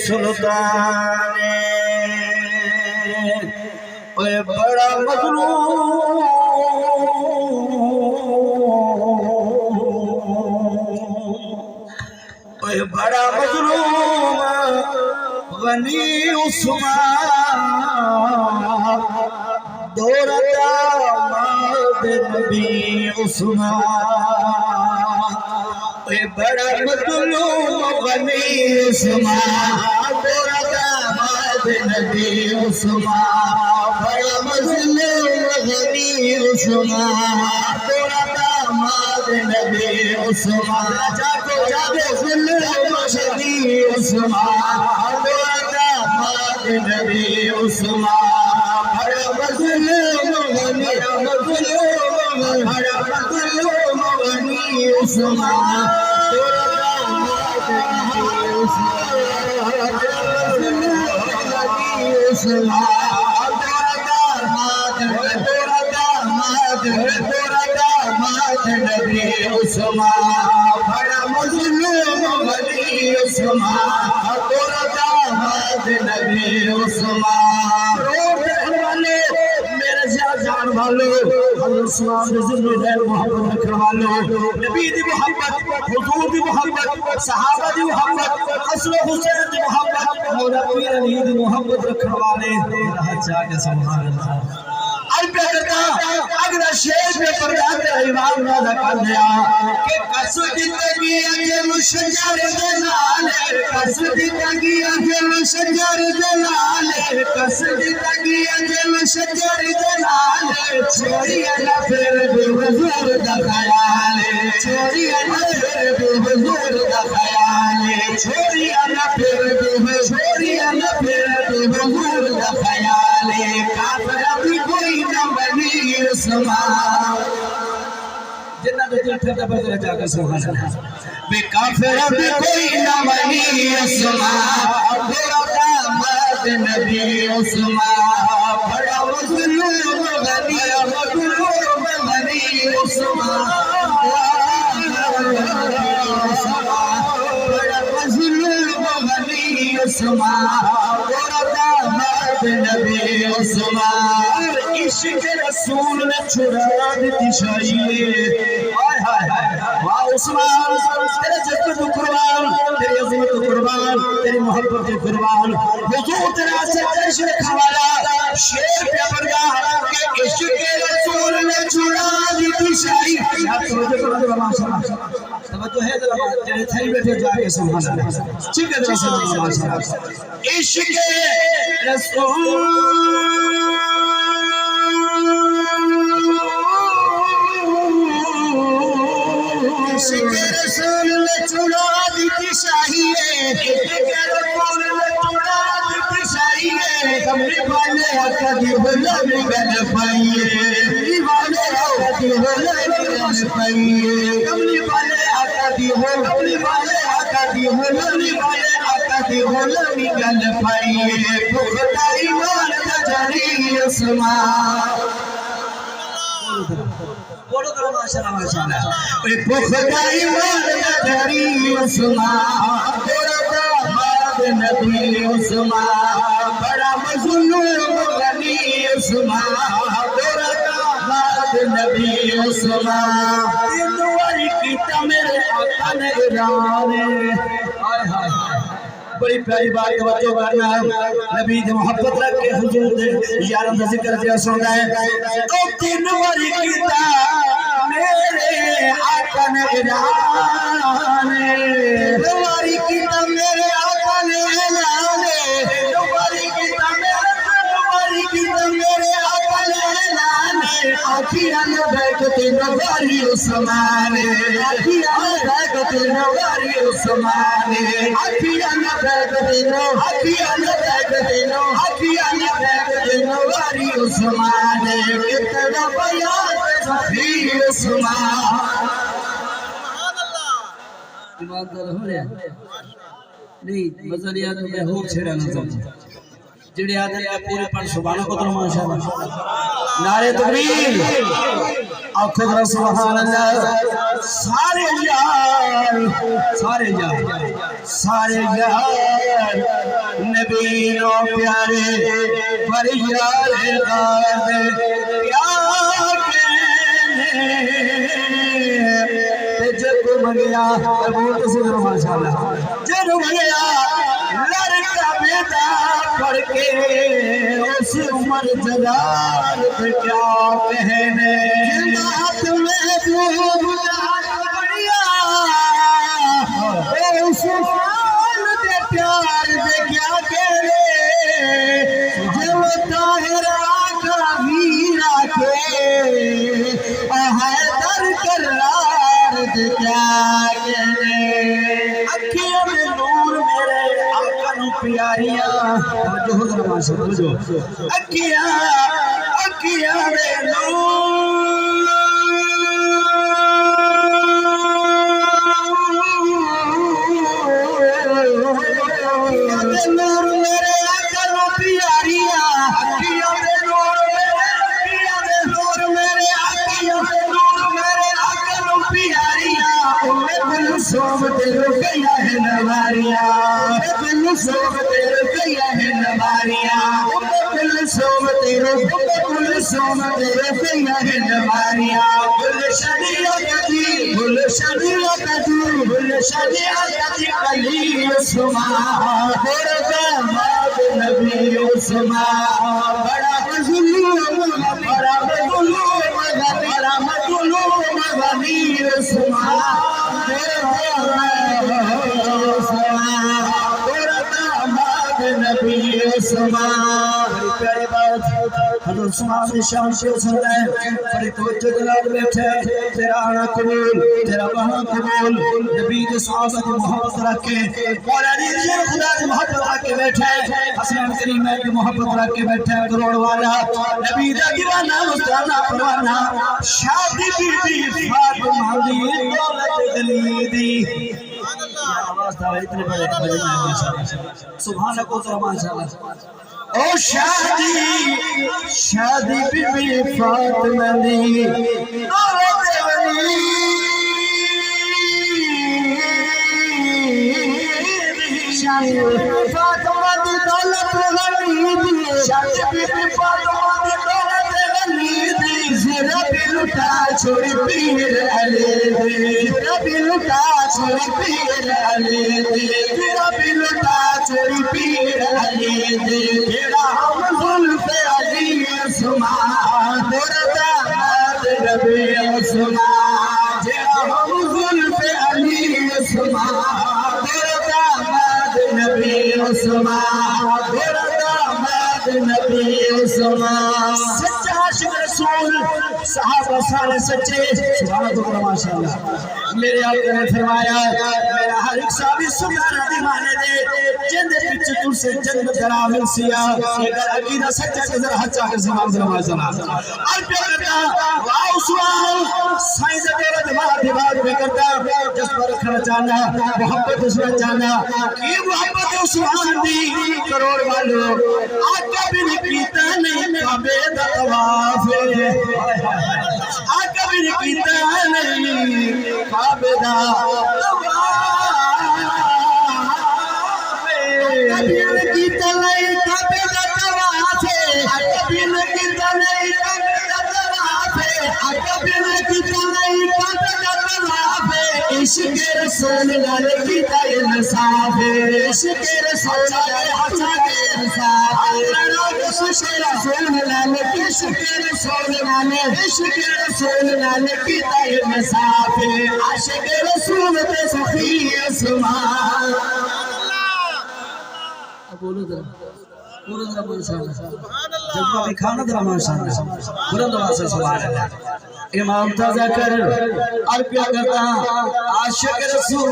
سلطان اے بڑا مظلوم اے بڑا مظلوم غنی عثمان دورتا ماد نبی عثمان اے بڑا مظلوم غنی عثمان دورتا ماد نبی عثمان بڑا مظلوم غنی عثمان دورتا ماد نبی عثمان جاگو ظلم غنی عثمان دورتا ماد نبی عثمان بڑا مظلوم غنی عثمان دورتا ماد نبی عثمان دورتا ماد نبی عثمان بڑا مظلوم غنی عثمان دورتا ماد نبی عثمان میرے جان والو حضرت سلام رضی محبت رکھنے والو نبی دی محبت حضور دی محبت صحابہ دی محبت حسن و حسین دی محبت مولا پیر علی دی محبت رکھنے والے جاگے سبحان اللہ عربی کرتا اگر شیر پہ پردہ تیرا امام نازہ کر دیا کہ قصد تگی اجل شجر دلالے قصد تگی اجل شجر دلالے قصد تگی اجل شجر دلالے چھوڑی اللہ پھر بھی حضور دا خیالے چھوڑی اللہ پھر بھی حضور دا خیالے چھوڑی اللہ پھر بھی حضور دا خیالے کافر اپنی کوئی نہ بنی عثمان جنہ دو دل پھر دبر جا کر سبحان اللہ بے کافر اپنی کوئی نہ بنی عثمان دورتا ماد نبی عثمان بڑا مظلوم غنی عثمان بڑا مظلوم غنی عثمان دورتا ماد نبی عثمان عشق رسول نے چھڑا دیتی شائیے واہ عثمان تیرے جذبت قربان تیری عظمت قربان تیری محبت قربان حضور تیرا سچا عشق حوالہ شیر پہ برگاہ کہ عشق رسول نے چھڑا دیتی شائیے توجہ ہے ذرا تیرے تھائی بیٹھے جا کے سبحان اللہ ٹھیک ہے ذرا سبحان اللہ عشق رسول عشق رسول نے چھڑا دیتی شاہیے عشق رسول نے چھڑا دیتی شاہیے کمری والے آقا دی غلامی گل پائیے کمری والے آقا دی غلامی گل پائیے کمری والے آقا دی غلامی گل پائیے پختہ ایمان کا جاری عثمان بولو کرو ماشاءاللہ ماشاءاللہ پختہ ایمان کا جاری عثمان دورتا ماد نبی عثمان بڑا مظلوم غنی عثمان دورتا ماد نبی عثمان تینواری کیتا میرے آقا نے رانے بڑی پیاری بات توجہ کرنا نبی دی محبت رکھ کے حضور دے یارم دا ذکر دیا سن گئے تو تینواری کیتا میرے آقا نے رانے تینواری کیتا میرے آقا نے رانے تینواری کیتا میرے آقا نے رانے آخیان بیکتے نواری عثمان آخیان بیکتے نواری عثمان آخیان بیکتے نواری عثمان کتنا بیان صفی عثمان ایماندار ہو رہا نہیں مزہ نہیں آتا میں ہور چھڑا نظر جڑے آدھے کا پورے پر سبحانہ کو تو ماشاءاللہ نعرہ تکبیر آنکھوں کا سبحان اللہ سارے یار نبی نو پیارے پر یار غار کیا کہنے جب منگیا بہت سنر ماشاءاللہ جب منگیا لڑکا بیٹا پڑھ کے اس عمر جلال پہ کیا کہنے بات میں ڈوب بڑھیا اس عمر دے پیار دے کیا کہنے جب طاہر آقا ہیرا کے حیدر کرار دے کیا کہنے اکھیاں میں نور میرے آقا نو پیاریاں جو حضر ماشاء جو اکھیاں میں نور میرے آقا نو پیاریاں اکھیاں میں نور میرے آقا نو پیاریاں کلثوم تیرو کیا ہے نواریاں کلثوم تیرو کیا ہے نواریاں کلثوم تیرو کیا ہے نواریاں گلشن کتی کلی عثمان تیرے داماد نبی عثمان بڑا مظلوم غنی عثمان تیرے داماد نبی عثمان پیاری بات حضرت عثمان شام سے سنتا ہے بڑی توجہ دلال بیٹھے تیرا آنا قبول تیرا بہنا قبول نبی کے صحابہ کی محبت رکھ کے مولا علی جن خدا کی محبت رکھ کے بیٹھے حسین کریم کی محبت رکھ کے بیٹھے کروڑ والا نبی دا دیوانہ مستانہ پروانہ شادی بی بی فاطمہ دی دولت گلی دی آواز تھا اتنے بڑے سبحانہ کو ذرا ماشاءاللہ او شادی بی بی فاطمہ دی دولت گلی شادی فاطمہ دی دولت غنی دی شادی بی بی فاطمہ دی دولت غنی دی زیرہ بھی لٹا چھوڑی پیر علی دی زیرہ بھی لٹا چھوڑی پیر علی دی زیرہ بھی لٹا چھوڑی پیر علی دی تیرا ہم ظلف علی عثمان تیرا داماد نبی عثمان تیرا ہم ظلف علی عثمان تیرا داماد نبی عثمان تیرا داماد نبی عثمان سچا عاشق رسول صحابہ سارے سچے سبحان اللہ ماشاءاللہ میرے آقا نے فرمایا میرا ہر ایک صحابی سبحان دیوانے دے جن دے پچھے تر سے جنت درا مل سیا اگر عقیدہ سچا کے ذرا ہچا کے سبحان اللہ ماشاءاللہ اور پیار کرتا واؤ سوال سائنس تیرا دماغ پہ کرتا جس پر رکھنا چاہنا محبت اس میں چاہنا یہ محبت عثمان دی کروڑ والو آقا بھی نکیتا نہیں کعبے دا طواف آقا بھی نکیتا نہیں کعبے دا طواف آقا بھی نکیتا نہیں کعبے دا طواف آقا بھی نکیتا نہیں کعبے دا طواف آقا بھی نکیتا نہیں کعبے دا طواف عشق رسول لال کی دائر صاف عشق رسول لال حسا کے صاف عشق رسول لال عشق رسول لال عشق رسول لال کی دائر صاف عاشق رسول تے سخی عثمان بولو ذرا ماشاءاللہ جذبہ دکھانا ذرا ماشاءاللہ بلند آواز سے سبحان اللہ امام تازہ کر اور کیا کرتا عاشق رسول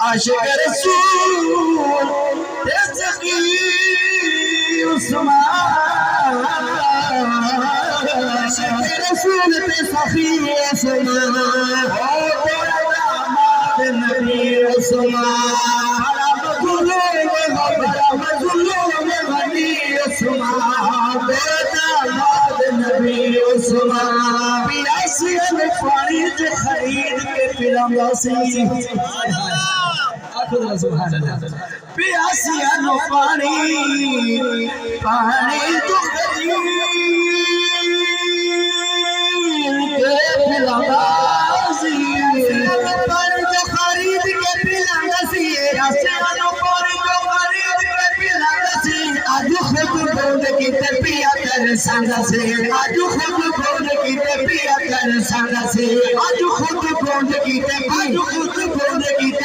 عاشق رسول تے سخی عثمان عاشق رسول تے سخی عثمان تیرا داماد نبی عثمان مظلوم غنی عثمان تیرا داماد نبی عثمان پیاسین پانی جو خرید کے پلانا سی پیاسیا نو پانی جو خرید کے پلانا سی پانی جو خرید کے پلانا سی پیاسیا نو پانی جو خرید کے پلانا سی آج خود بوند کی پیا کر سانگا سے آج خود بوند کی پیا کر سانگا سے آج خود بوند کی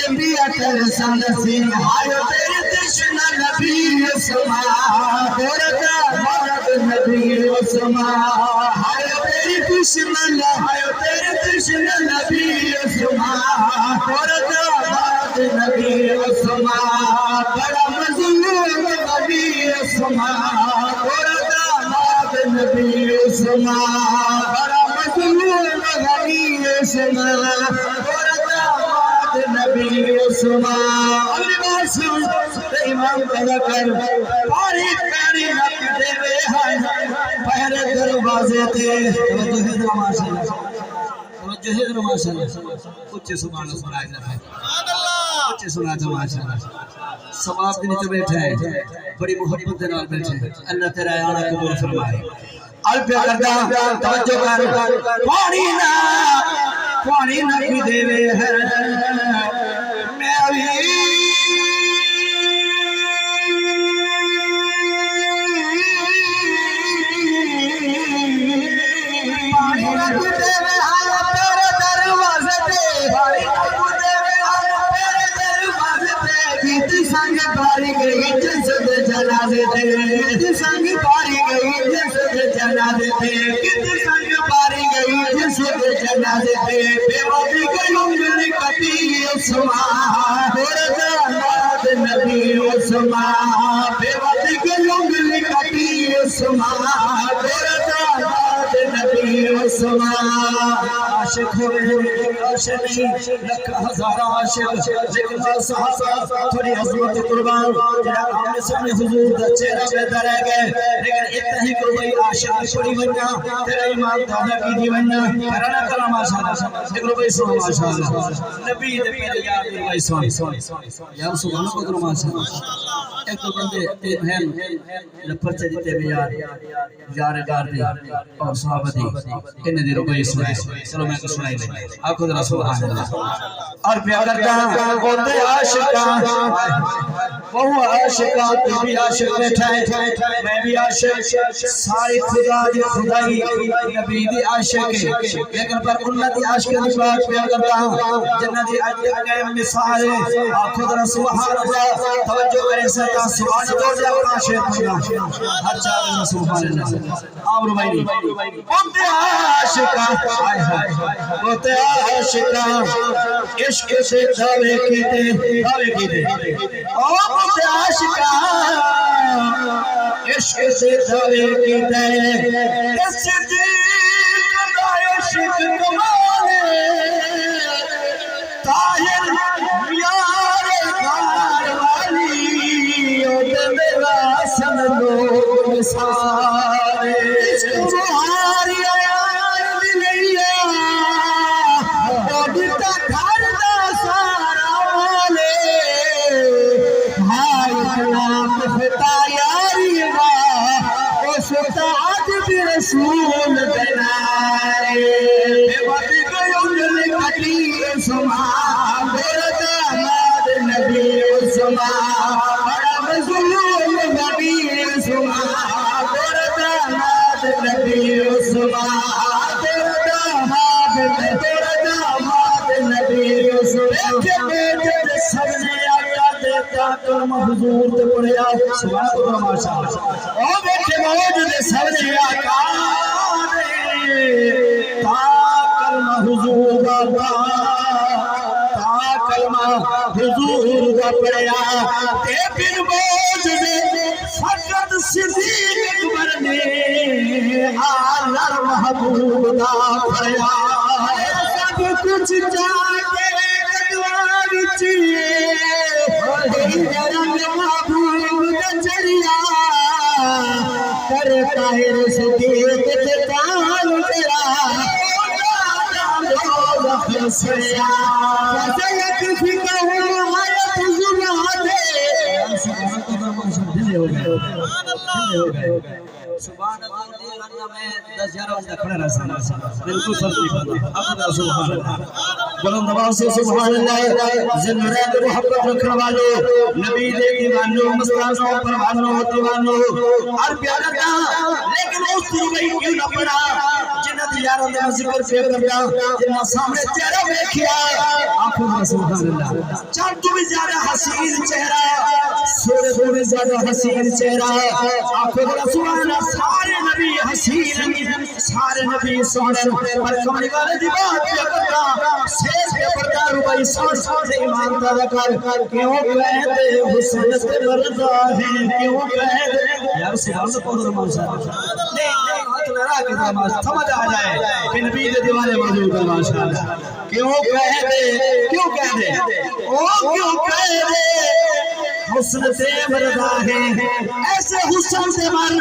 پیا کر سانگا سے آئے تیرے تشنا نبی اسما تیرے مرد نبی اسما آئے تیرے تشنا نبی اسما تیرے مرد نبی اسما بڑا مظلوم نبی اسما نبی اسما بڑا مظلوم نبی اسما نبی اسما اگلی بات سن امام پیدا کر پاری پیاری نبی دے وے ہیں پہرے دروازے تے توجہ ہے ماشاءاللہ کچھ سبحان اللہ سبحان اللہ کچھ سنا تھا ماشاءاللہ ثواب دے نیچے بیٹھا ہے بڑی محبت دے نال بیٹھے اللہ تیرا آنا قبول فرمائے ال پیار کردا توجہ کر پانی نہ بھی دے وے ہے میں ابھی پانی نہ بھی دے وے آیا تیرے دروازے تے پانی نہ بھی دے وے آیا تیرے دروازے تے کیت سنگ پاری گئی جسد جنازے تے کیت سنگ پاری گئی جسد جنازے تے کیت سنگ پاری گئی جسد جنازے تے بے وادی گئی انگلی کٹی اسما مرد نبی اسما بے وادی گئی انگلی کٹی اسما مرد نبی اسما عاشق ہوئے عاشق نہیں لکھ ہزار عاشق لیکن صحابہ تھوڑی عظمت قربان جنہاں آمنے سامنے حضور دا چہرہ بیدہ رہ گئے لیکن اتنا ہی قربائی عاشق چھوڑی بننا تیرا امام دادا کی دی بننا کرانا کلا ماشاءاللہ ایک قربائی سوہ ماشاءاللہ نبی دے پہلے یاد قربائی سوہ یا رسول اللہ قدر ماشاءاللہ ایک تو بندے تین ہیں لپرچہ دیتے بھی یار گار دی اور صحابہ دی انہیں دی ربائی سنائے چلو میں کو سنائی دیں آپ خود رسول اللہ اور پیار کرتا ہوتے عاشقاں وہ عاشقاں تو بھی عاشق بیٹھا ہے میں بھی عاشق ساری خدا دی خدائی نبی دی عاشق ہے لیکن پر اللہ دی عاشق دی بات پیار کرتا ہوں جنہ دی عجب قیم مثال ہے آپ خود رسول اللہ توجہ کریں سیتا سبحان دور جا عاشق ہوگا ہر چاہتے رسول اللہ آمرو بھائی ہوتے عاشقاں ہوتے عاشقاں عشق سے دعوے کیتے ہوتے عاشقاں عشق سے دعوے کیتے صدیق دا عشق کمالے طاہر یار غار والی ہوتے میرا سنو مثال عشق جوہاری آیان دلیا بودتا گھر دا سارا والے بھائی جناب فتا یاری با اس تاج بھی رسول بنائے بے وقت انگلی کٹی اسما میرا داماد نبی اسما بڑا مظلوم نبی اسما میرا داماد نبی اسما تیرا داماد نبی اسما بیٹے سب نے آقا دیتا کلمہ حضور تے پڑھیا سبحان اللہ ماشاءاللہ او بیٹے موجود سب نے آقا تا کلمہ حضور دا کلمہ حضور دا پڑھیا تے پھر موجود فقط صدیق اکبر نے آلہ محبوب دا پڑھیا سب کچھ جاتے کدوار چیئے رنگ محبوب دا چڑیا کر طاہر صدیق تے تان تیرا سیا فسيكفيكهم آية زباده سبحان اللہ میں 10,000 بندہ کھڑا رہا بالکل فرق نہیں پڑتا اپنا سبحان اللہ بلند آواز سے سبحان اللہ زندہ محبت رکھنے والے نبی دے دیوانوں مستانوں پروانوں دیوانوں ہر پیارا تھا لیکن اس دن میں کیوں نہ پڑا جنت یاروں نے ذکر سے کریا جنہ سامنے چہرہ دیکھیا آنکھوں کا سبحان اللہ چاند تو بھی زیادہ حسین چہرہ سورج تو بھی زیادہ حسین چہرہ آنکھوں کا سبحان اللہ سارے نبی حسین سارے نبی سونے پر کمانے والے دی بات کیا کرتا سیز کے پردہ روبائی سانس سے ایمان دادا کر کیوں کہتے حسن سے مرضا ہے کیوں کہتے یار سبحان اللہ پہنچ رمان صاحب نہیں ہاتھ لڑا کے نماز سمجھ آ جائے کہ نبی دے دیوانے موجود ہے ماشاءاللہ کیوں کہتے او کیوں کہتے حسن سے مرضا ہے ایسے حسن سے مر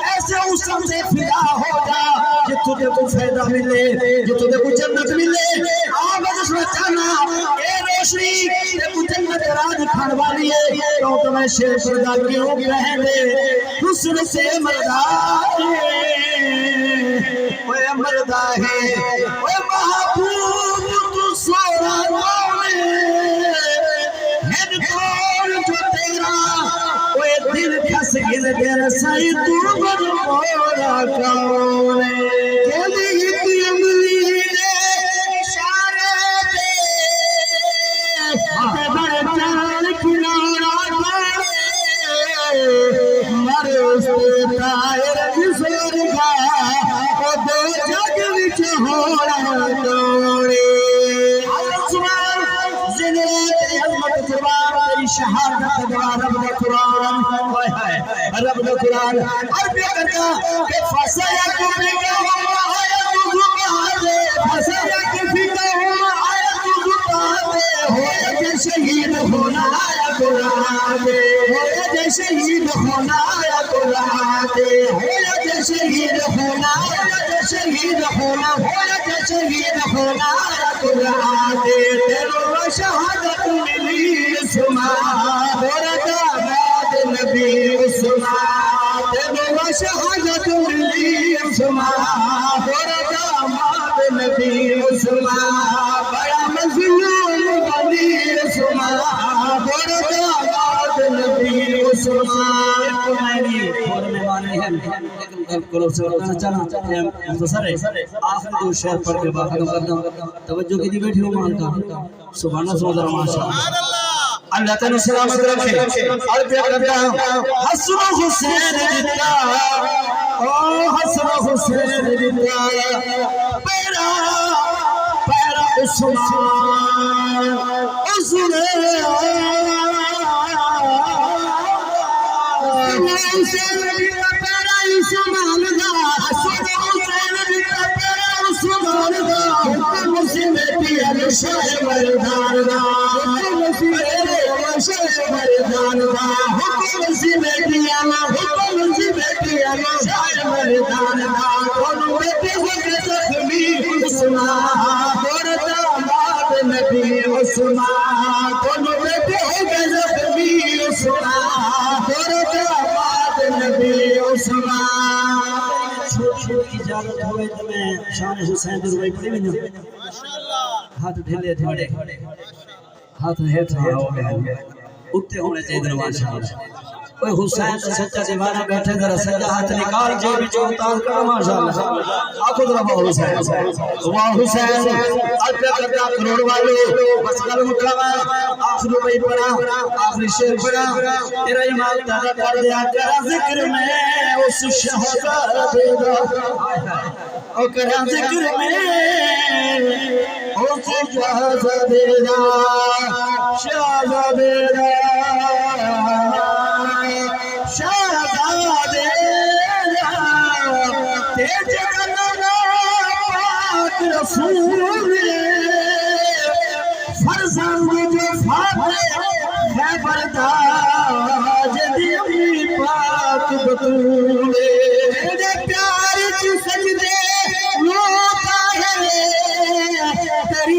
ایسے حسن سے فدا ہو جا کہ تجھے کو فائدہ ملے جو تجھے کو جنت ملے آباد اس میں جانا اے روشنی تے کو جنت راج کھان والی ہے تو تمہیں شیر پردہ کیوں کہتے حسن سے مرضا ہے وہ مرضا ہے وہ محبوب تو سورا دل کھس گل گر سائی تو مورا کون کلی کی انگلی دے اشارے دے بڑے چال کنارا کرے مر اس تائر جسور گا او دو جگ وچ ہوڑا دوڑے شہادت رب دا قرآن رب دا قرآن عربی کرتا کہ فسيكفيكهم آية زباده فسيكفيكهم آية زباده ہو جے شہید ہونا آیا قرآن دے ہو جے شہید ہونا آیا قرآن دے ہو جے شہید ہونا ہو جے شہید ہونا ہو جے شہید ہونا آیا قرآن دے تیرو شہادت ملی عثمان بردا بعد نبی عثمان تیرو شہادت ملی عثمان بردا بعد نبی عثمان بڑا مظلوم بنی عثمان بردا بعد نبی عثمان کمائنی اور مہمانے ہیں لیکن گل کرو سے بتانا چاہنا مختصر ہے آخر دو شعر پڑھ کے باقی کرنا توجہ کی دی بیٹھی ہو مان کا سبحان اللہ ماشاءاللہ اللہ تعالی سلامت رکھے اور پیار کرتا حسن حسین جتا او حسن حسین جتا پیرا عثمان حسین جتا پیرا عثمان دا حسن حسین جتا پیرا عثمان دا حکم سے بیٹی شاہ مردان دا حکم سے مردان دا حکم سے بیٹی شاہ مردان دا کونو بیٹی ہو کے زخمی عثمان بردا بعد نبی عثمان کونو بیٹی ہو کے زخمی عثمان بردا بعد نبی عثمان چھوٹی اجازت ہوئے تو میں شان حسین دی روئی پڑھی ونجو ہاتھ ڈھلے تھوڑے ہاتھ ہیٹھ ہو گئے اتے ہونے چاہیے ماشاءاللہ اوے حسین کا سچا دیوانہ بیٹھے ذرا سجا ہاتھ نکال جو بھی جو اتار کر ماشاءاللہ آنکھوں ذرا وہ حسین الپیا کرتا کروڑ والے بس کل مکرمہ آخری بھائی پڑا آخری شیر پڑا تیرا ایمان دادا کر دیا کرا ذکر میں اس شہزادے دا او کرا ذکر میں اس شہزادے دا شہزادے دا شہزادے تیج گلنا پاک رسول فرزند جو فاتح خیبردار جدی پاک بطول تیرے پیار کی سجدے روتا ہے تیری